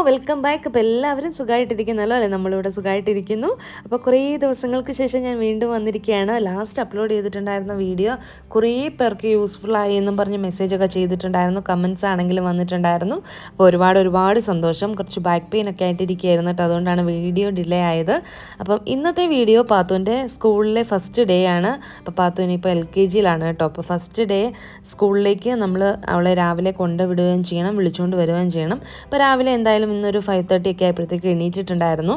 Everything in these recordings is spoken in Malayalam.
Welcome back. അപ്പോൾ എല്ലാവരും സുഖമായിട്ടിരിക്കുന്നല്ലോ അല്ലേ? നമ്മളിവിടെ സുഖമായിട്ടിരിക്കുന്നു. അപ്പോൾ കുറേ ദിവസങ്ങൾക്ക് ശേഷം ഞാൻ വീണ്ടും വന്നിരിക്കുകയാണ്. ലാസ്റ്റ് അപ്ലോഡ് ചെയ്തിട്ടുണ്ടായിരുന്ന വീഡിയോ കുറേ പേർക്ക് യൂസ്ഫുള്ളായി എന്നും പറഞ്ഞ് മെസ്സേജൊക്കെ ചെയ്തിട്ടുണ്ടായിരുന്നു. കമൻസ് ആണെങ്കിലും വന്നിട്ടുണ്ടായിരുന്നു. അപ്പോൾ ഒരുപാട് സന്തോഷം. കുറച്ച് ബാക്ക് പെയിൻ ഒക്കെ ആയിട്ടിരിക്കുകയായിരുന്നു കേട്ടോ. അതുകൊണ്ടാണ് വീഡിയോ ഡിലേ ആയത്. അപ്പം ഇന്നത്തെ വീഡിയോ പാത്തുവിൻ്റെ സ്കൂളിലെ ഫസ്റ്റ് ഡേ ആണ്. അപ്പോൾ പാത്തുവിന് ഇപ്പോൾ LKG-യിലാണ് കേട്ടോ. അപ്പോൾ ഫസ്റ്റ് ഡേ സ്കൂളിലേക്ക് നമ്മൾ അവളെ രാവിലെ കൊണ്ടുവിടുകയും ചെയ്യണം, വിളിച്ചുകൊണ്ട് വരികയും ചെയ്യണം. അപ്പോൾ രാവിലെ എന്തായാലും ഇന്നൊരു 5:30 ഒക്കെ ആയപ്പോഴത്തേക്ക് എണീറ്റിട്ടുണ്ടായിരുന്നു.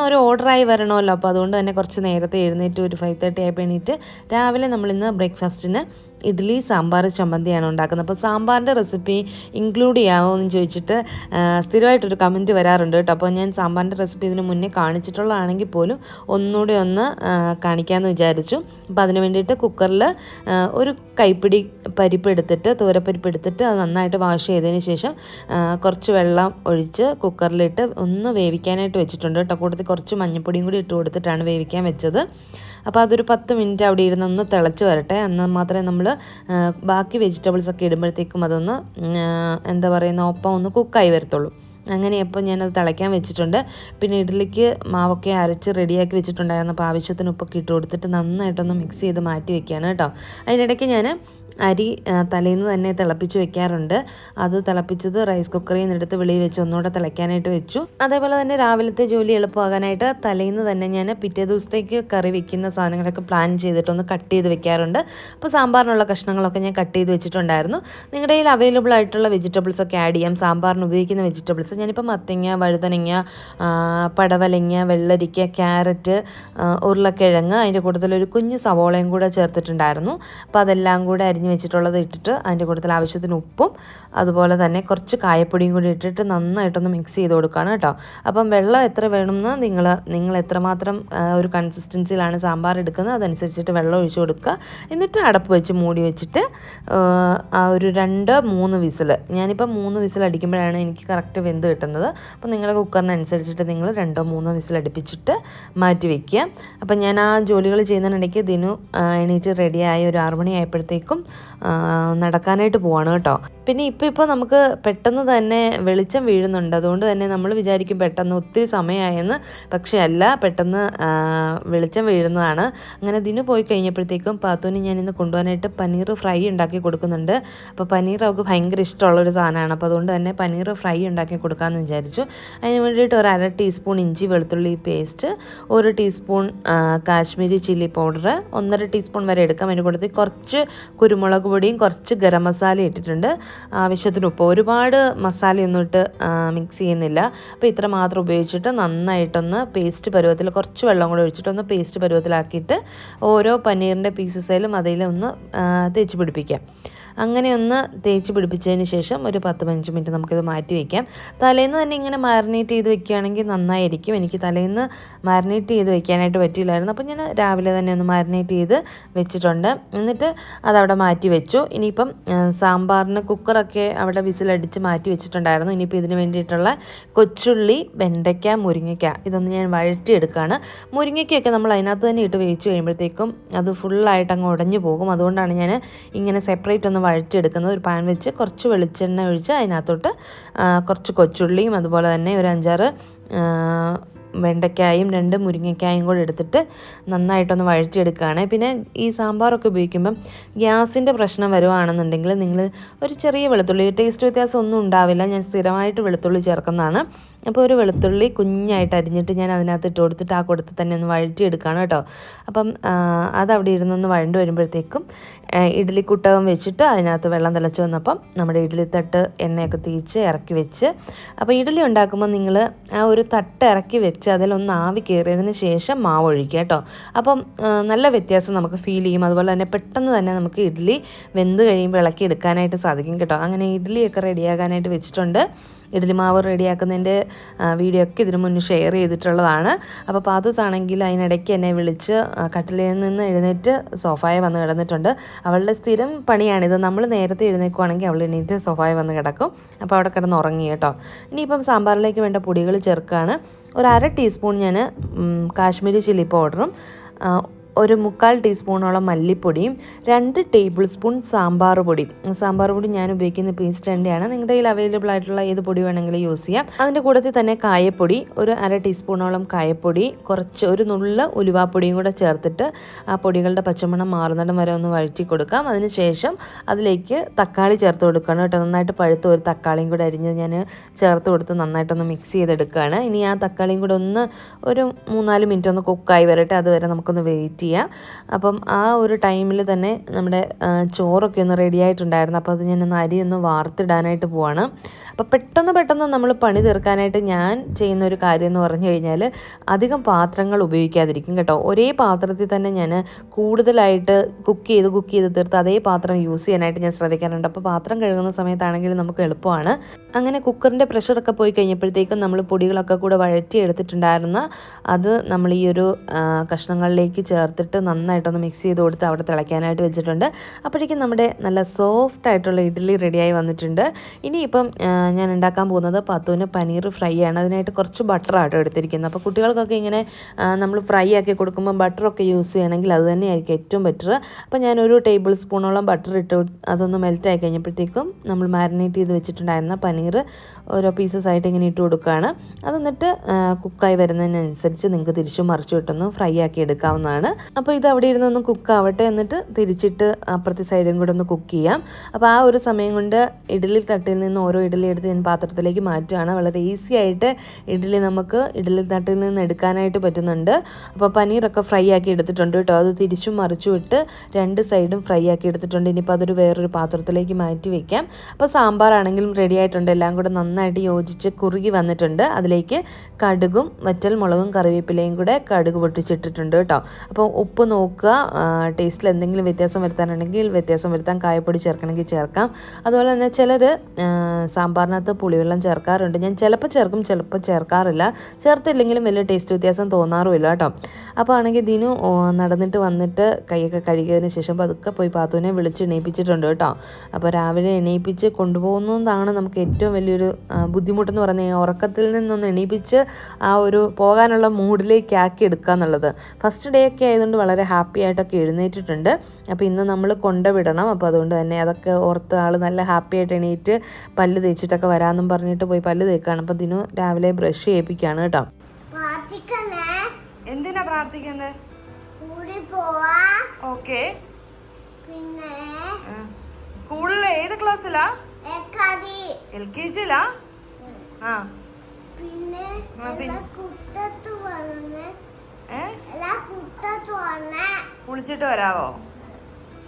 ഒരു ഓർഡറായി വരണമല്ലോ, അപ്പോൾ അതുകൊണ്ട് തന്നെ കുറച്ച് നേരത്തെ എഴുന്നേറ്റ് ഒരു 5:30 ആയപ്പോൾ എണീറ്റ് രാവിലെ നമ്മളിന്ന് ബ്രേക്ക്ഫാസ്റ്റിന് ഇഡ്ഡലി സാമ്പാർ ചമ്മന്തിയാണ് ഉണ്ടാക്കുന്നത്. അപ്പോൾ സാമ്പാറിൻ്റെ റെസിപ്പി ഇൻക്ലൂഡ് ചെയ്യാമോ എന്ന് ചോദിച്ചിട്ട് സ്ഥിരമായിട്ടൊരു കമൻറ്റ് വരാറുണ്ട് കേട്ടോ. അപ്പോൾ ഞാൻ സാമ്പാറിൻ്റെ റെസിപ്പി ഇതിന് മുന്നേ കാണിച്ചിട്ടുള്ളതാണെങ്കിൽ പോലും ഒന്നുകൂടി ഒന്ന് കാണിക്കാമെന്ന് വിചാരിച്ചു. അപ്പോൾ അതിന് വേണ്ടിയിട്ട് കുക്കറിൽ ഒരു കൈപ്പിടി പരിപ്പ് എടുത്തിട്ട്, തോരപ്പരിപ്പ് എടുത്തിട്ട് അത് നന്നായിട്ട് വാഷ് ചെയ്തതിന് ശേഷം കുറച്ച് വെള്ളം ഒഴിച്ച് കുക്കറിലിട്ട് ഒന്ന് വേവിക്കാനായിട്ട് വെച്ചിട്ടുണ്ട് കേട്ടോ. കൂട്ടത്തിൽ കുറച്ച് മഞ്ഞൾപ്പൊടിയും കൂടി ഇട്ട് കൊടുത്തിട്ടാണ് വേവിക്കാൻ വെച്ചത്. അപ്പോൾ അതൊരു 10 മിനിറ്റ് അവിടെ ഇരുന്ന് ഒന്ന് തിളച്ച് വരട്ടെ. എന്നാൽ മാത്രമേ നമ്മൾ ബാക്കി വെജിറ്റബിൾസൊക്കെ ഇടുമ്പോഴത്തേക്കും അതൊന്ന് ഒപ്പം ഒന്ന് കുക്കായി വരത്തുള്ളൂ. അങ്ങനെ അപ്പോൾ ഞാനത് തിളയ്ക്കാൻ വെച്ചിട്ടുണ്ട്. പിന്നെ ഇഡ്ഡലിക്ക് മാവൊക്കെ അരച്ച് റെഡിയാക്കി വെച്ചിട്ടുണ്ടായിരുന്നു. അപ്പോൾ ആവശ്യത്തിന് ഉപ്പൊക്കെ ഇട്ട് കൊടുത്തിട്ട് നന്നായിട്ടൊന്ന് മിക്സ് ചെയ്ത് മാറ്റി വെക്കുകയാണ് കേട്ടോ. അതിനിടയ്ക്ക് ഞാൻ അരി തലേന്ന് തന്നെ തിളപ്പിച്ച് വെക്കാറുണ്ട്. അത് തിളപ്പിച്ചത് റൈസ് കുക്കറിൽ നിന്ന് എടുത്ത് വെളിയിൽ വെച്ച് ഒന്നുകൂടെ തിളയ്ക്കാനായിട്ട് വെച്ചു. അതേപോലെ തന്നെ രാവിലത്തെ ജോലി എളുപ്പമാകാനായിട്ട് തലേന്ന് തന്നെ ഞാൻ പിറ്റേ ദിവസത്തേക്ക് കറി വെക്കുന്ന സാധനങ്ങളൊക്കെ പ്ലാൻ ചെയ്തിട്ടൊന്ന് കട്ട് ചെയ്ത് വെക്കാറുണ്ട്. അപ്പോൾ സാമ്പാറിനുള്ള കഷ്ണങ്ങളൊക്കെ ഞാൻ കട്ട് ചെയ്ത് വെച്ചിട്ടുണ്ടായിരുന്നു. നിങ്ങളുടെ കയ്യിൽ അവൈലബിൾ ആയിട്ടുള്ള വെജിറ്റബിൾസൊക്കെ ആഡ് ചെയ്യാം. സാമ്പാറിന് ഉപയോഗിക്കുന്ന വെജിറ്റബിൾസ് ഞാനിപ്പോൾ മത്തങ്ങ, വഴുതനങ്ങ, പടവലങ്ങ, വെള്ളരിക്ക, ക്യാരറ്റ്, ഉരുളക്കിഴങ്ങ്, അതിൻ്റെ കൂട്ടത്തിൽ ഒരു കുഞ്ഞ് സവോളയും കൂടെ ചേർത്തിട്ടുണ്ടായിരുന്നു. അപ്പോൾ അതെല്ലാം കൂടെ അരിഞ്ഞ് വെച്ചിട്ടുള്ളത് ഇട്ടിട്ട് അതിൻ്റെ കൂട്ടത്തിൽ ആവശ്യത്തിന് ഉപ്പും അതുപോലെ തന്നെ കുറച്ച് കായപ്പൊടിയും കൂടി ഇട്ടിട്ട് നന്നായിട്ടൊന്ന് മിക്സ് ചെയ്ത് കൊടുക്കുകയാണ് കേട്ടോ. അപ്പം വെള്ളം എത്ര വേണമെന്ന് നിങ്ങൾ എത്രമാത്രം ഒരു കൺസിസ്റ്റൻസിയിലാണ് സാമ്പാർ എടുക്കുന്നത് അതനുസരിച്ചിട്ട് വെള്ളം ഒഴിച്ച് കൊടുക്കുക. എന്നിട്ട് അടപ്പ് വെച്ച് മൂടി വെച്ചിട്ട് ഒരു 2-3 വിസിൽ, ഞാനിപ്പോൾ 3 വിസിൽ അടിക്കുമ്പോഴാണ് എനിക്ക് കറക്റ്റ് വെന്ത് കിട്ടുന്നത്. അപ്പോൾ നിങ്ങളുടെ കുക്കറിനനുസരിച്ചിട്ട് നിങ്ങൾ 2-3 വിസിൽ അടുപ്പിച്ചിട്ട് മാറ്റി വയ്ക്കുക. അപ്പം ഞാൻ ആ ജോലികൾ ചെയ്യുന്നതിനിടയ്ക്ക് ദിനു എണീറ്റ് റെഡിയായി ഒരു 6 മണി ആയപ്പോഴത്തേക്കും നടക്കാനായിട്ട് പോവാണ് കേട്ടോ. പിന്നെ ഇപ്പോൾ നമുക്ക് പെട്ടെന്ന് തന്നെ വെളിച്ചം വീഴുന്നുണ്ട്. അതുകൊണ്ട് തന്നെ നമ്മൾ വിചാരിക്കും പെട്ടെന്ന് ഒത്തിരി സമയമായെന്ന്. പക്ഷേ അല്ല, പെട്ടെന്ന് വെളിച്ചം വീഴുന്നതാണ്. അങ്ങനെ ദിനു പോയി കഴിഞ്ഞപ്പോഴത്തേക്കും പാത്തുവിന് ഞാനിന്ന് കൊണ്ടുപോകാനായിട്ട് പനീർ ഫ്രൈ ഉണ്ടാക്കി കൊടുക്കുന്നുണ്ട്. അപ്പോൾ പനീർ അവൾക്ക് ഭയങ്കര ഇഷ്ടമുള്ളൊരു സാധനമാണ്. അപ്പോൾ അതുകൊണ്ട് തന്നെ പനീർ ഫ്രൈ ഉണ്ടാക്കി കൊടുക്കാമെന്ന് വിചാരിച്ചു. അതിന് വേണ്ടിയിട്ട് ഒരു 1/2 ടീസ്പൂൺ ഇഞ്ചി വെളുത്തുള്ളി paste, 1 teaspoon Kashmiri chilli powder, 1.5 teaspoon വരെ എടുക്കാം. അതിന് കൊടുത്ത് കുറച്ച് കുരുമുളക് പൊടിയും കുറച്ച് ഗരം മസാല ഇട്ടിട്ടുണ്ട്. ആവശ്യത്തിന് ഉപ്പ്, ഒരുപാട് മസാലയൊന്നും ഇട്ട് മിക്സ് ചെയ്യുന്നില്ല. അപ്പോൾ ഇത്ര മാത്രം ഉപയോഗിച്ചിട്ട് നന്നായിട്ടൊന്ന് പേസ്റ്റ് പരുവത്തിൽ, കുറച്ച് വെള്ളം കൂടെ ഒഴിച്ചിട്ടൊന്ന് പേസ്റ്റ് പരുവത്തിലാക്കിയിട്ട് ഓരോ പനീറിൻ്റെ പീസസിലും അതിലൊന്ന് തേച്ച് പിടിപ്പിക്കാം. അങ്ങനെ ഒന്ന് തേച്ച് പിടിപ്പിച്ചതിന് ശേഷം ഒരു 10-15 മിനിറ്റ് നമുക്കിത് മാറ്റി വയ്ക്കാം. തലേന്ന് തന്നെ ഇങ്ങനെ മാരിനേറ്റ് ചെയ്ത് വെക്കുകയാണെങ്കിൽ നന്നായിരിക്കും. എനിക്ക് തലേന്ന് മാരിനേറ്റ് ചെയ്ത് വെക്കാനായിട്ട് പറ്റിയില്ലായിരുന്നു. അപ്പോൾ ഞാൻ രാവിലെ തന്നെ ഒന്ന് മാരിനേറ്റ് ചെയ്ത് വെച്ചിട്ടുണ്ട്. എന്നിട്ട് അതവിടെ മാറ്റി വെച്ചു. ഇനിയിപ്പം സാമ്പാറിന് കുക്കറൊക്കെ അവിടെ വിസിലടിച്ച് മാറ്റി വെച്ചിട്ടുണ്ടായിരുന്നു. ഇനിയിപ്പോൾ ഇതിന് വേണ്ടിയിട്ടുള്ള കൊച്ചുള്ളി, വെണ്ടയ്ക്ക, മുരിങ്ങയ്ക്ക ഇതൊന്ന് ഞാൻ വഴറ്റിയെടുക്കുകയാണ്. മുരിങ്ങയ്ക്കൊക്കെ നമ്മൾ അതിനകത്ത് തന്നെ ഇട്ട് വേവിച്ച് കഴിയുമ്പോഴത്തേക്കും അത് ഫുള്ളായിട്ട് അങ്ങ് ഉടഞ്ഞു പോകും. അതുകൊണ്ടാണ് ഞാൻ ഇങ്ങനെ സെപ്പറേറ്റ് ഒന്ന് വഴറ്റിയെടുക്കുന്നത്. ഒരു പാൻ വെച്ച് കുറച്ച് വെളിച്ചെണ്ണ ഒഴിച്ച് അതിനകത്തോട്ട് കുറച്ച് കൊച്ചുള്ളിയും അതുപോലെ തന്നെ ഒരു 5-6 വെണ്ടയ്ക്കായും 2 മുരിങ്ങയ്ക്കായും കൂടെ എടുത്തിട്ട് നന്നായിട്ടൊന്ന് വഴറ്റിയെടുക്കുകയാണ്. പിന്നെ ഈ സാമ്പാറൊക്കെ ഉപയോഗിക്കുമ്പം ഗ്യാസിൻ്റെ പ്രശ്നം വരുവാണെന്നുണ്ടെങ്കിൽ നിങ്ങൾ ഒരു ചെറിയ വെളുത്തുള്ളി, ടേസ്റ്റ് വ്യത്യാസം ഒന്നും ഉണ്ടാവില്ല. ഞാൻ സ്ഥിരമായിട്ട് വെളുത്തുള്ളി ചേർക്കുന്നതാണ്. അപ്പോൾ ഒരു വെളുത്തുള്ളി കുഞ്ഞായിട്ട് അരിഞ്ഞിട്ട് ഞാൻ അതിനകത്ത് ഇട്ട് കൊടുത്തിട്ട് ആ കൊടുത്ത് തന്നെ ഒന്ന് വഴറ്റിയെടുക്കുകയാണ് കേട്ടോ. അപ്പം അതവിടെ ഇരുന്നൊന്ന് വഴണ്ട് വരുമ്പോഴത്തേക്കും ഇഡ്ഡലി കുട്ടകം വെച്ചിട്ട് അതിനകത്ത് വെള്ളം തിളച്ച് വന്നപ്പം നമ്മുടെ ഇഡ്ഡലി തട്ട് എണ്ണയൊക്കെ തേച്ച് ഇറക്കി വെച്ച്, അപ്പോൾ ഇഡ്ഡലി ഉണ്ടാക്കുമ്പോൾ നിങ്ങൾ ആ ഒരു തട്ട് ഇറക്കി വെച്ച് അതിലൊന്ന് ആവി കയറിയതിന് ശേഷം മാവ് ഒഴിക്കുക കേട്ടോ. അപ്പം നല്ല വ്യത്യാസം നമുക്ക് ഫീൽ ചെയ്യും. അതുപോലെ തന്നെ പെട്ടെന്ന് തന്നെ നമുക്ക് ഇഡ്ഡലി വെന്ത് കഴിയുമ്പോൾ ഇളക്കി എടുക്കാനായിട്ട് സാധിക്കും കേട്ടോ. അങ്ങനെ ഇഡ്ഡലിയൊക്കെ റെഡിയാക്കാനായിട്ട് വെച്ചിട്ടുണ്ട്. ഇഡ്ഡലി മാവ് റെഡിയാക്കുന്നതിൻ്റെ വീഡിയോ ഒക്കെ ഇതിനു മുന്നേ ഷെയർ ചെയ്തിട്ടുള്ളതാണ്. അപ്പോൾ പാത്തൂസ് ആണെങ്കിൽ അതിനിടയ്ക്ക് എന്നെ വിളിച്ച് കട്ടിലിൽ നിന്ന് എഴുന്നേറ്റ് സോഫായിൽ വന്ന് കിടന്നിട്ടുണ്ട്. അവളുടെ സ്ഥിരം പണിയാണിത്. നമ്മൾ നേരത്തെ എഴുന്നേൽക്കുവാണെങ്കിൽ അവൾ എണീറ്റ് സോഫായിൽ വന്ന് കിടക്കും. അപ്പോൾ അവിടെ കിടന്ന് ഉറങ്ങി കേട്ടോ. ഇനിയിപ്പം സാമ്പാറിലേക്ക് വേണ്ട പൊടികൾ ചേർക്കുകയാണ്. ഒരു 1/2 ടീസ്പൂൺ ഞാൻ കാശ്മീരി ചില്ലി പൗഡറും ഒരു 3/4 ടീസ്പൂണോളം മല്ലിപ്പൊടിയും 2 ടേബിൾ സ്പൂൺ സാമ്പാർ പൊടി ഞാൻ ഉപയോഗിക്കുന്ന പേസ്റ്റ് തന്നെയാണ്. നിങ്ങളുടെ കയ്യിൽ അവൈലബിൾ ആയിട്ടുള്ള ഏത് പൊടി വേണമെങ്കിലും യൂസ് ചെയ്യാം. അതിൻ്റെ കൂട്ടത്തിൽ തന്നെ കായപ്പൊടി ഒരു 1/2 ടീസ്പൂണോളം കായപ്പൊടി, കുറച്ച് ഒരു നുള്ള ഉലുവാപ്പൊടിയും കൂടെ ചേർത്തിട്ട് ആ പൊടികളുടെ പച്ചമണം മാറുന്നിടം വരെ ഒന്ന് വഴറ്റി കൊടുക്കാം. അതിനുശേഷം അതിലേക്ക് തക്കാളി ചേർത്ത് കൊടുക്കണം കേട്ടോ. നന്നായിട്ട് പഴുത്ത ഒരു തക്കാളിയും കൂടെ അരിഞ്ഞ് ഞാൻ ചേർത്ത് കൊടുത്ത് നന്നായിട്ടൊന്ന് മിക്സ് ചെയ്തെടുക്കുകയാണ്. ഇനി ആ തക്കാളിയും കൂടെ ഒന്ന് ഒരു 3-4 മിനിറ്റ് ഒന്ന് കുക്കായി വരട്ടെ. അതുവരെ നമുക്കൊന്ന് വെയിറ്റ് ചെയ്യാം. അപ്പം ആ ഒരു ടൈമിൽ തന്നെ നമ്മുടെ ചോറൊക്കെ ഒന്ന് റെഡി ആയിട്ടുണ്ടായിരുന്നു. അപ്പോൾ അത് ഞാനൊന്ന് അരി ഒന്ന് വാർത്തിടാനായിട്ട് പോവാണ്. അപ്പോൾ പെട്ടെന്ന് നമ്മൾ പണി തീർക്കാനായിട്ട് ഞാൻ ചെയ്യുന്ന ഒരു കാര്യം എന്ന് പറഞ്ഞു കഴിഞ്ഞാൽ അധികം പാത്രങ്ങൾ ഉപയോഗിക്കാതിരിക്കും കേട്ടോ. ഒരേ പാത്രത്തിൽ തന്നെ ഞാൻ കൂടുതലായിട്ട് കുക്ക് ചെയ്ത് തീർത്ത് അതേ പാത്രം യൂസ് ചെയ്യാനായിട്ട് ഞാൻ ശ്രദ്ധിക്കാറുണ്ട്. അപ്പോൾ പാത്രം കഴുകുന്ന സമയത്താണെങ്കിലും നമുക്ക് എളുപ്പമാണ്. അങ്ങനെ കുക്കറിൻ്റെ പ്രഷറൊക്കെ പോയി കഴിഞ്ഞപ്പോഴത്തേക്കും നമ്മൾ പൊടികളൊക്കെ കൂടെ വഴറ്റി എടുത്തിട്ടുണ്ടായിരുന്നു. അത് നമ്മൾ ഈ ഒരു കഷ്ണങ്ങളിലേക്ക് ചേർത്തിട്ട് നന്നായിട്ടൊന്ന് മിക്സ് ചെയ്ത് കൊടുത്ത് അവിടെ തിളയ്ക്കാനായിട്ട് വെച്ചിട്ടുണ്ട്. അപ്പോഴേക്കും നമ്മുടെ നല്ല സോഫ്റ്റ് ആയിട്ടുള്ള ഇഡ്ഡലി റെഡിയായി വന്നിട്ടുണ്ട്. ഇനിയിപ്പം ഞാൻ ഉണ്ടാക്കാൻ പോകുന്നത് പാത്തുവിന് പനീർ ഫ്രൈ ആണ്. അതിനായിട്ട് കുറച്ച് ബട്ടറാട്ടോ എടുത്തിരിക്കുന്നത്. അപ്പോൾ കുട്ടികൾക്കൊക്കെ ഇങ്ങനെ നമ്മൾ ഫ്രൈ ആക്കി കൊടുക്കുമ്പോൾ ബട്ടറൊക്കെ യൂസ് ചെയ്യണമെങ്കിൽ അത് തന്നെയായിരിക്കും ഏറ്റവും ബെറ്റർ. അപ്പോൾ ഞാനൊരു ടേബിൾ സ്പൂണോളം ബട്ടർ ഇട്ട് അതൊന്ന് മെൽറ്റായി കഴിഞ്ഞപ്പോഴത്തേക്കും നമ്മൾ മാരിനേറ്റ് ചെയ്ത് വെച്ചിട്ടുണ്ടായിരുന്ന പനീർ ഓരോ പീസസ് ആയിട്ട് ഇങ്ങനെ ഇട്ട് കൊടുക്കുകയാണ്. അത് എന്നിട്ട് കുക്കായി വരുന്നതിനനുസരിച്ച് നിങ്ങൾക്ക് തിരിച്ചും മറിച്ചു ഇട്ടൊന്ന് ഫ്രൈ ആക്കി എടുക്കാവുന്നതാണ്. അപ്പോൾ ഇത് അവിടെ ഇരുന്നൊന്ന് കുക്കാവട്ടെ. എന്നിട്ട് തിരിച്ചിട്ട് അപ്പുറത്തെ സൈഡും കൂടെ ഒന്ന് കുക്ക് ചെയ്യാം. അപ്പോൾ ആ ഒരു സമയം കൊണ്ട് ഇഡ്ഡലി തട്ടിൽ നിന്ന് ഓരോ ഇഡ്ഡലി എടുത്ത് ഞാൻ പാത്രത്തിലേക്ക് മാറ്റുകയാണ്. വളരെ ഈസി ആയിട്ട് ഇഡ്ഡലി നമുക്ക് ഇഡ്ഡലി തട്ടിൽ നിന്ന് എടുക്കാനായിട്ട് പറ്റുന്നുണ്ട്. അപ്പോൾ പനീറൊക്കെ ഫ്രൈ ആക്കി എടുത്തിട്ടുണ്ട് കേട്ടോ. അത് തിരിച്ചും മറിച്ചും ഇട്ട് 2 സൈഡും ഫ്രൈ ആക്കി എടുത്തിട്ടുണ്ട്. ഇനിയിപ്പോൾ അതൊരു വേറൊരു പാത്രത്തിലേക്ക് മാറ്റി വയ്ക്കാം. അപ്പോൾ സാമ്പാറാണെങ്കിലും റെഡി ആയിട്ടുണ്ട്. എല്ലാം കൂടെ നന്നായിട്ട് യോജിച്ച് കുറുകി വന്നിട്ടുണ്ട്. അതിലേക്ക് കടുകും വറ്റൽ മുളകും കറിവേപ്പിലയും കൂടെ കടുക് പൊട്ടിച്ചിട്ടിട്ടുണ്ട് കേട്ടോ. അപ്പോൾ ഉപ്പ് നോക്കുക. ടേസ്റ്റിൽ എന്തെങ്കിലും വ്യത്യാസം വരുത്താനുണ്ടെങ്കിൽ വ്യത്യാസം വരുത്താൻ, കായപ്പൊടി ചേർക്കണമെങ്കിൽ ചേർക്കാം. അതുപോലെ തന്നെ ചിലർ സാമ്പാറിനകത്ത് പുളിവെള്ളം ചേർക്കാറുണ്ട്. ഞാൻ ചിലപ്പോൾ ചേർക്കും, ചിലപ്പോൾ ചേർക്കാറില്ല. ചേർത്തില്ലെങ്കിലും വലിയ ടേസ്റ്റ് വ്യത്യാസം തോന്നാറുമില്ല കേട്ടോ. അപ്പോൾ ആണെങ്കിൽ ദിനു നടന്നിട്ട് വന്നിട്ട് കൈയൊക്കെ കഴുകിയതിന് ശേഷം പതുക്കെ പോയി പാത്തുവിനെ വിളിച്ച് എണീപ്പിച്ചിട്ടുണ്ട് കേട്ടോ. അപ്പോൾ രാവിലെ എണീപ്പിച്ച് കൊണ്ടുപോകുന്നതാണ് നമുക്ക് ഏറ്റവും വലിയൊരു ബുദ്ധിമുട്ടെന്ന് പറഞ്ഞാൽ ഉറക്കത്തിൽ നിന്നൊന്ന് എണീപ്പിച്ച് ആ ഒരു പോകാനുള്ള മൂഡിലേക്ക് ആക്കി എടുക്കുക എന്നുള്ളത്. ഫസ്റ്റ് ഡേ ഒക്കെ ആയതുകൊണ്ട് വളരെ ഹാപ്പി ആയിട്ടൊക്കെ എഴുന്നേറ്റിട്ടുണ്ട്. അപ്പോൾ ഇന്ന് നമ്മൾ കൊണ്ടുവിടണം. അപ്പോൾ അതുകൊണ്ട് തന്നെ അതൊക്കെ ഓർത്ത് ആൾ നല്ല ഹാപ്പി ആയിട്ട് എണീറ്റ് പല്ല് തേച്ചിട്ടൊക്കെ വരാമെന്നും പറഞ്ഞിട്ട് പോയി പല്ല് തേക്കാണ്. അപ്പോൾ ദിനു രാവിലെ ബ്രഷ് ചെയ്യിപ്പിക്കുകയാണ് കേട്ടോ. എന്തിനാ പ്രാർത്ഥിക്കുന്നത്? ഓക്കെ. പിന്നെ സ്കൂളിൽ ഏത് ക്ലാസ്സിലാ? LKG-ലാ? ആ. പിന്നെ കുളിച്ചിട്ട് വരാവോ?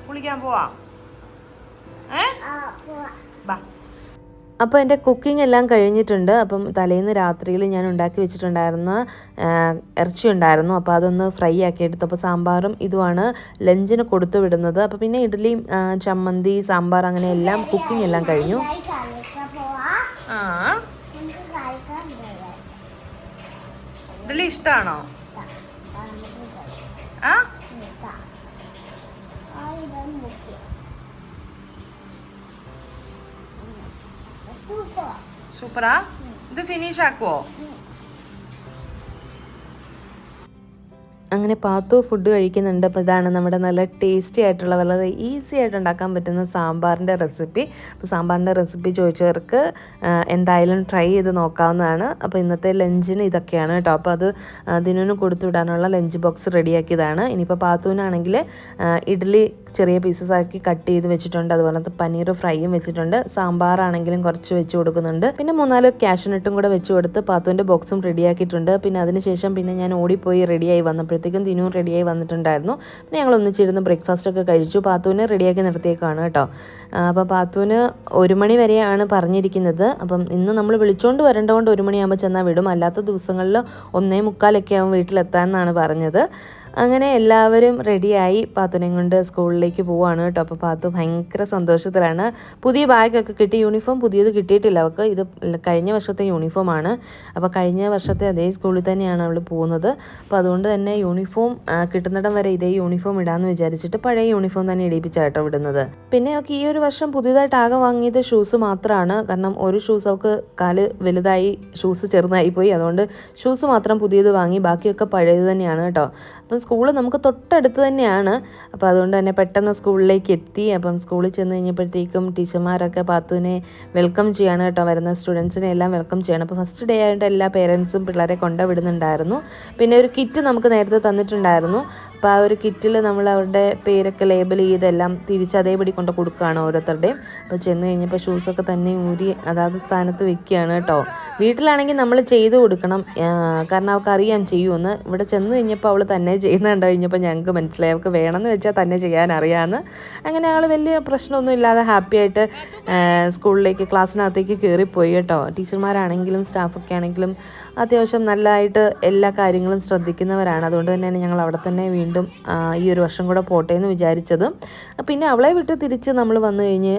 കുളിക്കാൻ പോവാ? ബാ. അപ്പോൾ എൻ്റെ കുക്കിംഗ് എല്ലാം കഴിഞ്ഞിട്ടുണ്ട്. അപ്പം തലേന്ന് രാത്രിയിൽ ഞാൻ ഉണ്ടാക്കി വെച്ചിട്ടുണ്ടായിരുന്ന ഇറച്ചി ഉണ്ടായിരുന്നു. അപ്പോൾ അതൊന്ന് ഫ്രൈ ആക്കി എടുത്തു. അപ്പോൾ സാമ്പാറും ഇതുമാണ് ലഞ്ചിന് കൊടുത്തു വിടുന്നത്. അപ്പോൾ പിന്നെ ഇഡ്ഡലിയും ചമ്മന്തി സാമ്പാർ അങ്ങനെ എല്ലാം കുക്കിംഗ് എല്ലാം കഴിഞ്ഞു. ഇഡ്ഡലി ഇഷ്ടമാണോ? ആ സൂപ്പറാ. ഇത് ഫിനിഷ് ആക്കുവോ? അങ്ങനെ പാത്തു ഫുഡ് കഴിക്കുന്നുണ്ട്. അപ്പോൾ ഇതാണ് നമ്മുടെ നല്ല ടേസ്റ്റി ആയിട്ടുള്ള വളരെ ഈസി ആയിട്ട് ഉണ്ടാക്കാൻ പറ്റുന്ന സാമ്പാറിൻ്റെ റെസിപ്പി. അപ്പോൾ സാമ്പാറിൻ്റെ റെസിപ്പി ചോദിച്ചവർക്ക് എന്തായാലും ട്രൈ ചെയ്ത് നോക്കാവുന്നതാണ്. അപ്പോൾ ഇന്നത്തെ ലഞ്ചിന് ഇതൊക്കെയാണ് കേട്ടോ. അപ്പോൾ അത് ദിനുവിന് കൊടുത്തു വിടാനുള്ള ലഞ്ച് ബോക്സ് റെഡിയാക്കിയതാണ്. ഇനിയിപ്പോൾ പാത്തുവിനാണെങ്കിൽ ഇഡ്ഡലി ചെറിയ പീസസ് ആക്കി കട്ട് ചെയ്ത് വെച്ചിട്ടുണ്ട്. അതുപോലെ പനീർ ഫ്രൈയും വെച്ചിട്ടുണ്ട്. സാമ്പാറാണെങ്കിലും കുറച്ച് വെച്ച് കൊടുക്കുന്നുണ്ട്. പിന്നെ 3-4 കാഷ്യൂനട്ടും കൂടെ വെച്ച് കൊടുത്ത് പാത്തുവിൻ്റെ ബോക്സും റെഡിയാക്കിയിട്ടുണ്ട്. പിന്നെ അതിനുശേഷം പിന്നെ ഞാൻ ഓടിപ്പോയി റെഡിയായി വന്നപ്പോഴത്തേക്കും ദിനു റെഡിയായി വന്നിട്ടുണ്ടായിരുന്നു. പിന്നെ ഞങ്ങൾ ഒന്നിച്ചിരുന്ന് ബ്രേക്ക്ഫാസ്റ്റ് ഒക്കെ കഴിച്ചു. പാത്തുവിനെ റെഡിയാക്കി നിർത്തിയേക്കാണ് കേട്ടോ. അപ്പോൾ പാത്തുവിന് 1 മണി വരെയാണ് പറഞ്ഞിരിക്കുന്നത്. അപ്പം ഇന്ന് നമ്മൾ വിളിച്ചുകൊണ്ട് വരേണ്ടതുകൊണ്ട് 1 മണിയാകുമ്പോൾ ചെന്നാൽ വിടും. അല്ലാത്ത ദിവസങ്ങളിൽ 1:45 ആവും വീട്ടിലെത്താമെന്നാണ് പറഞ്ഞത്. അങ്ങനെ എല്ലാവരും റെഡിയായി പാത്തുനെ കൊണ്ട് സ്കൂളിലേക്ക് പോവുകയാണ് കേട്ടോ. അപ്പോൾ പാത്തു ഭയങ്കര സന്തോഷത്തിലാണ്. പുതിയ ബാഗൊക്കെ കിട്ടി. യൂണിഫോം പുതിയത് കിട്ടിയിട്ടില്ല അവൾക്ക്. ഇത് കഴിഞ്ഞ വർഷത്തെ യൂണിഫോമാണ്. അപ്പോൾ കഴിഞ്ഞ വർഷത്തെ അതേ സ്കൂളിൽ തന്നെയാണ് അവൾ പോകുന്നത്. അപ്പോൾ അതുകൊണ്ട് തന്നെ യൂണിഫോം കിട്ടുന്നിടം വരെ ഇതേ യൂണിഫോം ഇടാമെന്ന് വിചാരിച്ചിട്ട് പഴയ യൂണിഫോം തന്നെ ഇടിപ്പിച്ചാട്ടോ വിടുന്നത്. പിന്നെ അവൾക്ക് ഈ ഒരു വർഷം പുതിയതായിട്ട് ആകെ വാങ്ങിയത് ഷൂസ് മാത്രമാണ്. കാരണം ഒരു ഷൂസ് അവൾക്ക് കാല് വലുതായി, ഷൂസ് ചെറുതായി പോയി. അതുകൊണ്ട് ഷൂസ് മാത്രം പുതിയത് വാങ്ങി, ബാക്കിയൊക്കെ പഴയത് തന്നെയാണ് കേട്ടോ. അപ്പം സ്കൂൾ നമുക്ക് തൊട്ടടുത്ത് തന്നെയാണ്. അപ്പോൾ അതുകൊണ്ട് തന്നെ പെട്ടെന്ന് സ്കൂളിലേക്ക് എത്തി. അപ്പം സ്കൂളിൽ ചെന്ന് കഴിഞ്ഞപ്പോഴത്തേക്കും ടീച്ചർമാരൊക്കെ പാത്തുവിനെ വെൽക്കം ചെയ്യാണ് കേട്ടോ. വരുന്ന സ്റ്റുഡൻസിനെ എല്ലാം വെൽക്കം ചെയ്യണം. അപ്പോൾ ഫസ്റ്റ് ഡേ ആയതുകൊണ്ട് എല്ലാ പേരൻസും പിള്ളേരെ കൊണ്ടുവിടുന്നുണ്ടായിരുന്നു. പിന്നെ ഒരു കിറ്റ് നമുക്ക് നേരത്തെ തന്നിട്ടുണ്ടായിരുന്നു. അപ്പോൾ ആ ഒരു കിറ്റിൽ നമ്മൾ അവരുടെ പേരൊക്കെ ലേബൽ ചെയ്തെല്ലാം തിരിച്ച് അതേപടി കൊണ്ട് കൊടുക്കുകയാണ് ഓരോരുത്തരുടെയും. അപ്പോൾ ചെന്ന് കഴിഞ്ഞപ്പോൾ ഷൂസൊക്കെ തന്നെ ഊരി അതാത് സ്ഥാനത്ത് വെക്കുകയാണ് കേട്ടോ. വീട്ടിലാണെങ്കിൽ നമ്മൾ ചെയ്ത് കൊടുക്കണം, കാരണം അവൾക്ക് അറിയാം ചെയ്യുമെന്ന്. ഇവിടെ ചെന്ന് കഴിഞ്ഞപ്പോൾ അവൾ തന്നെ ചെയ്യുന്നുണ്ട് കഴിഞ്ഞപ്പോൾ ഞങ്ങൾക്ക് മനസ്സിലായി അവൾക്ക് വേണമെന്ന് വെച്ചാൽ തന്നെ ചെയ്യാൻ അറിയാമെന്ന്. അങ്ങനെ ഞങ്ങൾ വലിയ പ്രശ്നമൊന്നും ഇല്ലാതെ ഹാപ്പി ആയിട്ട് സ്കൂളിലേക്ക് ക്ലാസ്സിനകത്തേക്ക് കയറിപ്പോയി കേട്ടോ. ടീച്ചർമാരാണെങ്കിലും സ്റ്റാഫൊക്കെ ആണെങ്കിലും അത്യാവശ്യം നല്ലതായിട്ട് എല്ലാ കാര്യങ്ങളും ശ്രദ്ധിക്കുന്നവരാണ്. അതുകൊണ്ട് തന്നെയാണ് ഞങ്ങൾ അവിടെ തന്നെ വീണ്ടും ഈ ഒരു വർഷം കൂടെ പോട്ടെ എന്ന് വിചാരിച്ചത്. പിന്നെ അവളെ വിട്ട് തിരിച്ച് നമ്മൾ വന്നു കഴിഞ്ഞ്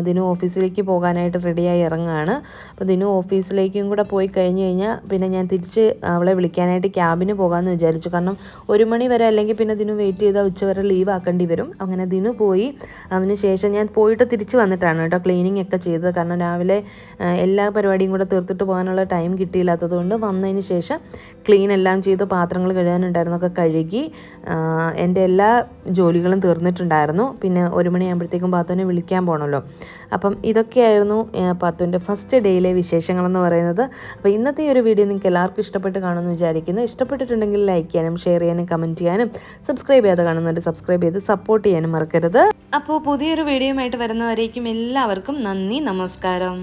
ദിനു ഓഫീസിലേക്ക് പോകാനായിട്ട് റെഡിയായി ഇറങ്ങുകയാണ്. അപ്പോൾ ദിനു ഓഫീസിലേക്കും കൂടെ പോയി കഴിഞ്ഞ് കഴിഞ്ഞാൽ പിന്നെ ഞാൻ തിരിച്ച് അവളെ വിളിക്കാനായിട്ട് ക്യാബിന് പോകാമെന്ന് വിചാരിച്ചു. കാരണം 1 മണി വരെ അല്ലെങ്കിൽ പിന്നെ ദിനു വെയിറ്റ് ചെയ്താൽ ഉച്ചവരെ ലീവ് ആക്കേണ്ടി വരും. അങ്ങനെ ദിനു പോയി. അതിനുശേഷം ഞാൻ പോയിട്ട് തിരിച്ച് വന്നിട്ടാണ് കേട്ടോ ക്ലീനിങ് ഒക്കെ ചെയ്തത്. കാരണം രാവിലെ എല്ലാ പരിപാടിയും കൂടെ തീർത്തിട്ട് പോകാനുള്ള ടൈം കിട്ടിയില്ലാത്തതുകൊണ്ട് വന്നതിന് ശേഷം ക്ലീൻ എല്ലാം ചെയ്ത് പാത്രങ്ങൾ കഴുകാനുണ്ടായിരുന്നൊക്കെ കഴുകി എൻ്റെ എല്ലാ ജോലികളും തീർന്നിട്ടുണ്ടായിരുന്നു. പിന്നെ 1 മണിയാകുമ്പോഴത്തേക്കും പാത്തുവിനെ വിളിക്കാൻ പോകണമല്ലോ. അപ്പം ഇതൊക്കെയായിരുന്നു പാത്തുവിൻ്റെ ഫസ്റ്റ് ഡേയിലെ വിശേഷങ്ങളെന്ന് പറയുന്നത്. അപ്പോൾ ഇന്നത്തെ ഈ ഒരു വീഡിയോ നിങ്ങൾക്ക് എല്ലാവർക്കും ഇഷ്ടപ്പെട്ട് കാണുമെന്ന് വിചാരിക്കുന്നു. ഇഷ്ടപ്പെട്ടിട്ടുണ്ടെങ്കിൽ ലൈക്ക് ചെയ്യാനും ഷെയർ ചെയ്യാനും കമൻറ്റ് ചെയ്യാനും സബ്സ്ക്രൈബ് ചെയ്യാതെ കാണുന്നവർ സബ്സ്ക്രൈബ് ചെയ്ത് സപ്പോർട്ട് ചെയ്യാനും മറക്കരുത്. അപ്പോൾ പുതിയൊരു വീഡിയോയുമായിട്ട് വരുന്നവരേക്കും എല്ലാവർക്കും നന്ദി, നമസ്കാരം.